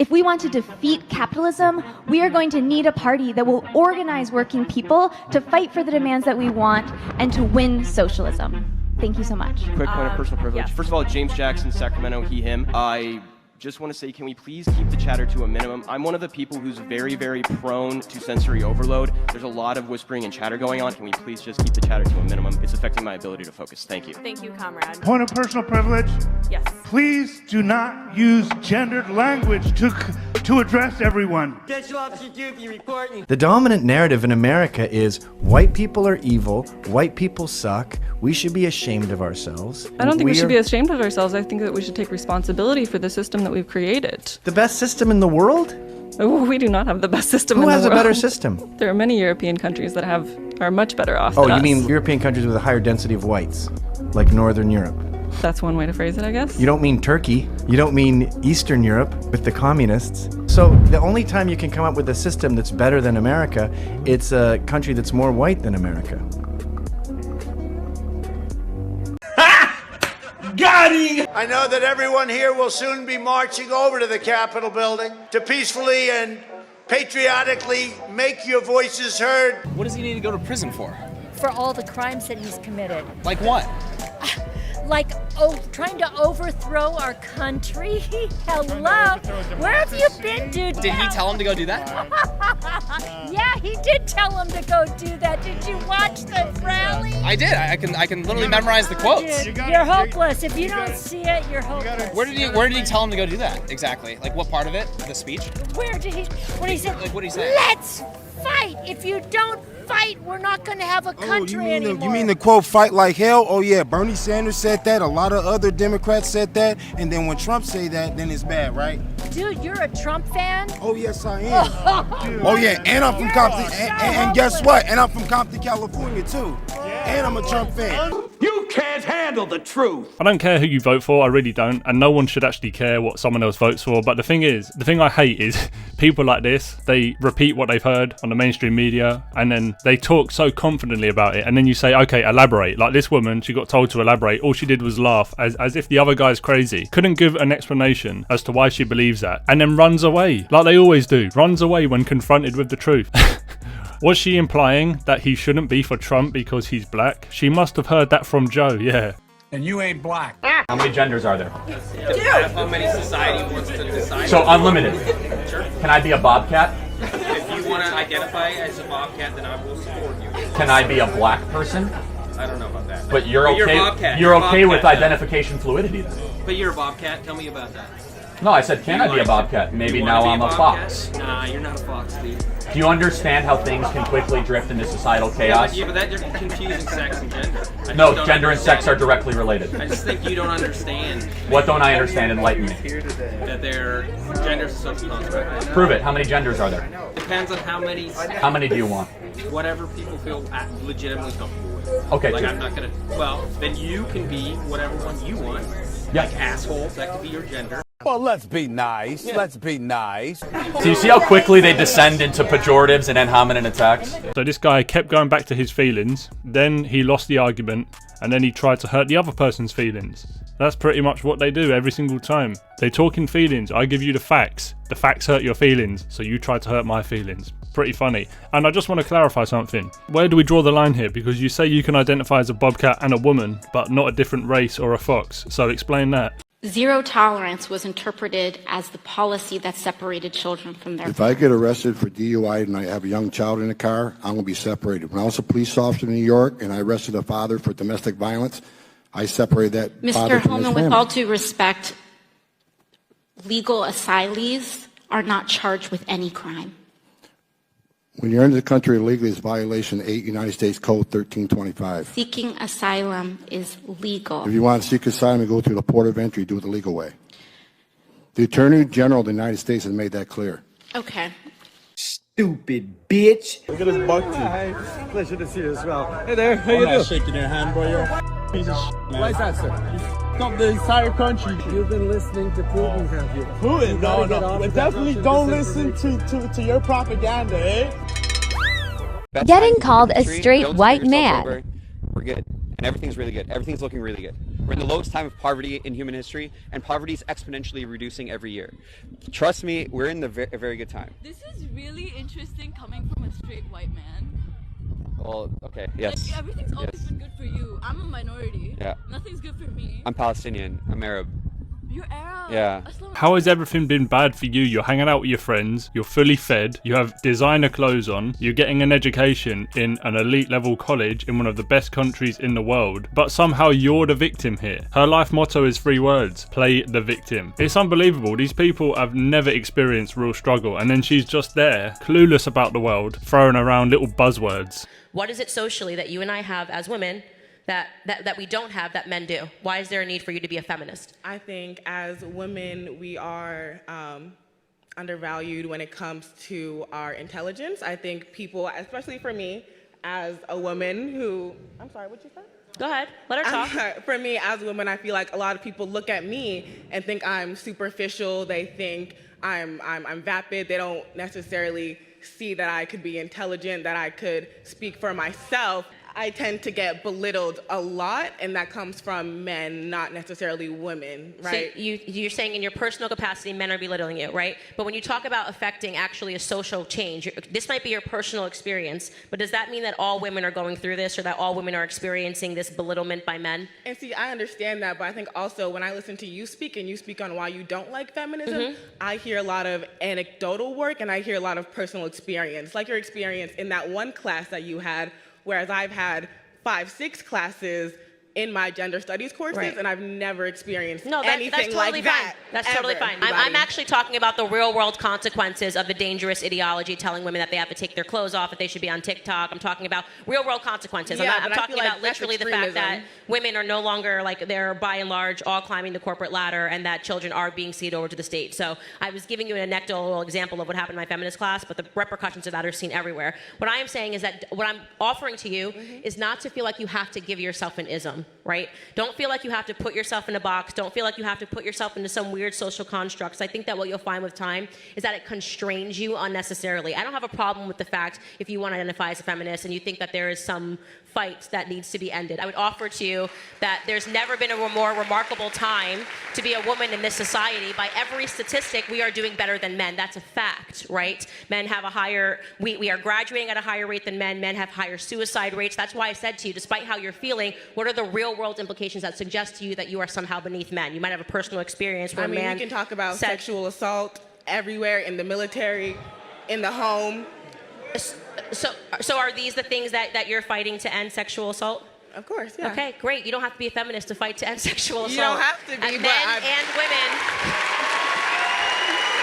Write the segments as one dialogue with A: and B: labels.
A: If we want to defeat capitalism, we are going to need a party that will organize working people to fight for the demands that we want and to win socialism. Thank you so much.
B: Quick point of personal privilege.
A: Yes.
B: First of all, James Jackson, Sacramento, he, him. I just want to say, can we please keep the chatter to a minimum? I'm one of the people who's very, very prone to sensory overload. There's a lot of whispering and chatter going on. Can we please just keep the chatter to a minimum? It's affecting my ability to focus. Thank you.
C: Thank you, comrade.
D: Point of personal privilege.
C: Yes.
D: Please do not use gendered language to address everyone.
E: The dominant narrative in America is white people are evil, white people suck, we should be ashamed of ourselves.
F: I don't think we should be ashamed of ourselves. I think that we should take responsibility for the system that we've created.
E: The best system in the world?
F: Oh, we do not have the best system in the world.
E: Who has a better system?
F: There are many European countries that are much better off than
E: Oh, you
F: us.
E: mean European countries with a higher density of whites, like Northern Europe?
F: That's one way to phrase it, I guess.
E: You don't mean Turkey. You don't mean Eastern Europe with the communists. So the only time you can come up with a system that's better than America, it's a country that's more white than America.
G: Got him! I know that everyone here will soon be marching over to the Capitol building to peacefully and patriotically make your voices heard.
H: What does he need to go to prison for?
I: For all the crimes that he's committed.
H: Like what?
I: Like, trying to overthrow our country? Hello? Where have you been, dude?
H: Did he tell him to go do that?
I: Yeah, he did tell him to go do that. Did you watch the rally?
H: I did. I can literally memorize the quotes.
I: Dude, you're hopeless. If you don't see it, you're hopeless.
H: Where did he tell him to go do that exactly? Like what part of it? The speech?
I: Where did he? When he said,
H: like what did he say?
I: Let's fight. If you don't fight, we're not going to have a country anymore.
J: You mean the quote, fight like hell? Oh yeah, Bernie Sanders said that, a lot of other Democrats said that, and then when Trump say that, then it's bad, right?
I: Dude, you're a Trump fan?
J: Oh yes, I am. Oh yeah, and I'm from Compton, and guess what? And I'm from Compton, California too. And I'm a Trump fan.
G: You can't handle the truth.
K: I don't care who you vote for, I really don't, and no one should actually care what someone else votes for, but the thing I hate is people like this, they repeat what they've heard on the mainstream media, and then they talk so confidently about it, and then you say, okay, elaborate. Like this woman, she got told to elaborate, all she did was laugh, as if the other guy's crazy. Couldn't give an explanation as to why she believes that, and then runs away, like they always do, runs away when confronted with the truth. Was she implying that he shouldn't be for Trump because he's black? She must have heard that from Joe, yeah.
G: And you ain't black.
L: How many genders are there?
H: How many society wants to decide?
L: So unlimited.
H: Sure.
L: Can I be a bobcat?
H: If you want to identify as a bobcat, then I will support you.
L: Can I be a black person?
H: I don't know about that.
L: But you're okay.
H: You're a bobcat.
L: You're
H: You're a
L: okay with
H: bobcat,
L: identification fluidity then?
H: But you're a bobcat. Tell me about that.
L: No, I said, can I be a bobcat? Maybe now I'm a fox.
H: Nah, you're not a fox, dude.
L: Do you understand how things can quickly drift into societal chaos?
H: Yeah, but that you're confusing sex and gender.
L: No, gender and sex are directly related.
H: I just think you don't understand.
L: What don't I understand? Enlighten me.
H: That they're gender's a social construct.
L: Prove it. How many genders are there?
H: Depends on how many.
L: How many do you want?
H: Whatever people feel legitimately comfortable with.
L: Okay,
H: like
L: two.
H: I'm not gonna. Well, then you can be whatever one you want.
L: Yeah.
H: Like asshole, that could be your gender.
G: Well, let's be nice. Yeah. Let's be nice.
L: Do you see how quickly they descend into pejoratives and ad hominem attacks?
K: So this guy kept going back to his feelings, then he lost the argument, and then he tried to hurt the other person's feelings. That's pretty much what they do every single time. They talk in feelings, I give you the facts hurt your feelings, so you try to hurt my feelings. Pretty funny. And I just want to clarify something. Where do we draw the line here? Because you say you can identify as a bobcat and a woman, but not a different race or a fox. So explain that.
M: Zero tolerance was interpreted as the policy that separated children from their...
N: If I get arrested for DUI and I have a young child in the car, I'm going to be separated. When I was a police officer in New York and I arrested a father for domestic violence, I separated that father from
M: Mr.
N: his
M: Holman, with
N: family.
M: all due respect, legal asylees are not charged with any crime.
N: When you're into the country illegally, it's violation 8 United States Code 1325.
M: Seeking asylum is legal.
N: If you want to seek asylum and go through the port of entry, do it the legal way. The Attorney General of the United States has made that clear.
M: Okay.
G: Stupid bitch.
O: Look at this bug. Hi. Pleasure to see you as well. Hey there, how you doing? Shaking your hand, bro. You're a piece of shit, man. Why is that, sir? Stop the entire country. You've been listening to Putin, have you? Putin? No. We definitely don't listen to your propaganda, eh?
P: Getting called a straight white man.
Q: We're good. And everything's really good. Everything's looking really good.
C: We're in the lowest time of poverty in human history, and poverty is exponentially reducing every year. Trust me, we're in a very good time.
P: This is really interesting coming from a straight white man.
C: Well, okay, yes.
P: Like, everything's always been good for you. I'm a minority.
C: Yeah.
P: Nothing's good for me.
C: I'm Palestinian. I'm Arab.
P: You're Arab.
C: Yeah.
K: How has everything been bad for you? You're hanging out with your friends, you're fully fed, you have designer clothes on, you're getting an education in an elite level college in one of the best countries in the world, but somehow you're the victim here. Her life motto is 3 words: play the victim. It's unbelievable. These people have never experienced real struggle, and then she's just there, clueless about the world, throwing around little buzzwords.
Q: What is it socially that you and I have as women that we don't have that men do? Why is there a need for you to be a feminist?
R: I think as women, we are undervalued when it comes to our intelligence. I think people, especially for me, as a woman who, I'm sorry, what'd you say?
Q: Go ahead, let her talk.
R: For me, as a woman, I feel like a lot of people look at me and think I'm superficial. They think I'm vapid. They don't necessarily see that I could be intelligent, that I could speak for myself. I tend to get belittled a lot, and that comes from men, not necessarily women, right?
Q: So you're saying in your personal capacity, men are belittling you, right? But when you talk about affecting actually a social change, this might be your personal experience, but does that mean that all women are going through this, or that all women are experiencing this belittlement by men?
R: And see, I understand that, but I think also when I listen to you speak, and you speak on why you don't like feminism, I hear a lot of anecdotal work, and I hear a lot of personal experience, like your experience in that one class that you had, whereas I've had 5-6 classes in my gender studies courses, and I've never experienced anything
Q: that's totally
R: like that.
Q: That's totally fine. I'm actually talking about the real world consequences of the dangerous ideology telling women that they have to take their clothes off, that they should be on TikTok. I'm talking about real world consequences.
R: Yeah,
Q: I'm talking about literally the fact that women are no longer, like, they're by and large all climbing the corporate ladder, and that children are being ceded over to the state. So I was giving you an anecdotal example of what happened in my feminist class, but the repercussions of that are seen everywhere. What I am saying is that what I'm offering to you is not to feel like you have to give yourself an ism. Right? Don't feel like you have to put yourself in a box. Don't feel like you have to put yourself into some weird social constructs. I think that what you'll find with time is that it constrains you unnecessarily. I don't have a problem with the fact if you want to identify as a feminist and you think that there is some fight that needs to be ended. I would offer to you that there's never been a more remarkable time to be a woman in this society. By every statistic, we are doing better than men. That's a fact, right? Men have a higher, we are graduating at a higher rate than men. Men have higher suicide rates. That's why I said to you, despite how you're feeling, what are the real world implications that suggest to you that you are somehow beneath men? You might have a personal experience where a man
R: we can talk about sexual assault everywhere, in the military, in the home.
Q: So are these the things that you're fighting to end sexual assault?
R: Of course, yeah.
Q: Okay, great. You don't have to be a feminist to fight to end sexual assault.
R: You don't have to be,
Q: men and women.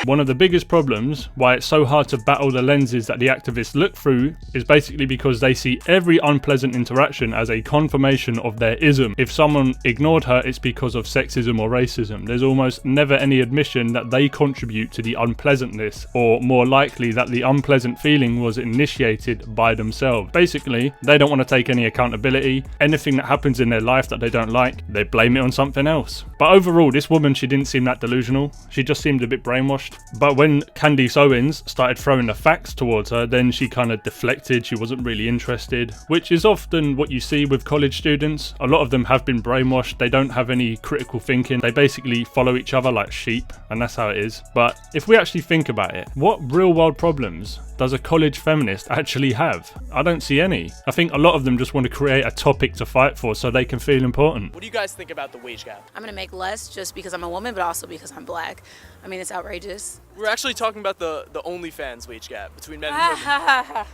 K: One of the biggest problems why it's so hard to battle the lenses that the activists look through is basically because they see every unpleasant interaction as a confirmation of their ism. If someone ignored her, it's because of sexism or racism. There's almost never any admission that they contribute to the unpleasantness, or more likely that the unpleasant feeling was initiated by themselves. Basically, they don't want to take any accountability. Anything that happens in their life that they don't like, they blame it on something else. But overall, this woman, she didn't seem that delusional. She just seemed a bit brainwashed. But when Candice Owens started throwing the facts towards her, then she kind of deflected. She wasn't really interested, which is often what you see with college students. A lot of them have been brainwashed. They don't have any critical thinking. They basically follow each other like sheep, and that's how it is. But if we actually think about it, what real world problems does a college feminist actually have? I don't see any. I think a lot of them just want to create a topic to fight for so they can feel important.
S: What do you guys think about the wage gap?
T: I'm going to make less just because I'm a woman, but also because I'm black. I mean, it's outrageous.
S: We're actually talking about the OnlyFans wage gap between men and women.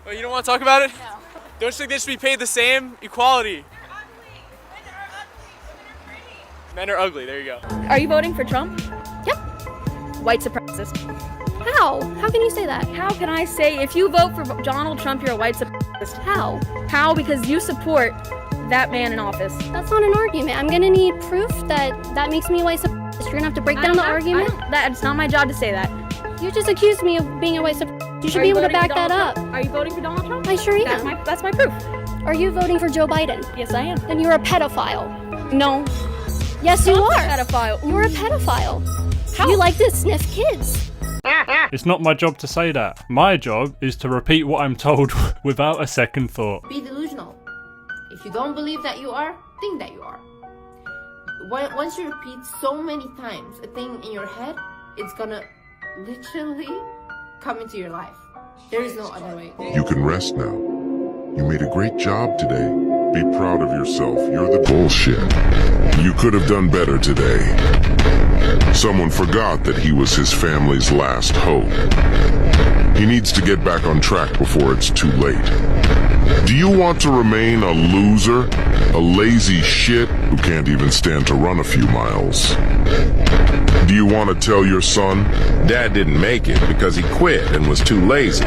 S: Oh, you don't want to talk about it?
T: No.
S: Don't you think they should be paid the same? Equality. Men are ugly, there you go.
U: Are you voting for Trump?
V: Yep.
U: White supremacist.
V: How? How can you say that?
U: How can I say if you vote for Donald Trump, you're a white supremacist?
V: How?
U: How? Because you support that man in office.
V: That's not an argument. I'm gonna need proof that makes me a white supremacist. You're gonna have to break down the argument.
U: It's not my job to say that.
V: You just accused me of being a white supremacist. You should be able to back that up.
U: Are you voting for Donald Trump?
V: I sure am.
U: That's my proof.
V: Are you voting for Joe Biden?
U: Yes, I am.
V: Then you're a pedophile.
U: No.
V: Yes, you are.
U: A pedophile.
V: You're a pedophile.
U: How?
V: You like to sniff kids.
K: It's not my job to say that. My job is to repeat what I'm told without a second thought.
W: Be delusional. If you don't believe that you are, think that you are.
A: once you repeat so many times a thing in your head, it's gonna literally come into your life. There is no other way.
B: You can rest now. You made a great job today. Be proud of yourself. You're the bullshit. You could have done better today. Someone forgot that he was his family's last hope. He needs to get back on track before it's too late. Do you want to remain a loser? A lazy shit who can't even stand to run a few miles? Do you want to tell your son, Dad didn't make it because he quit and was too lazy?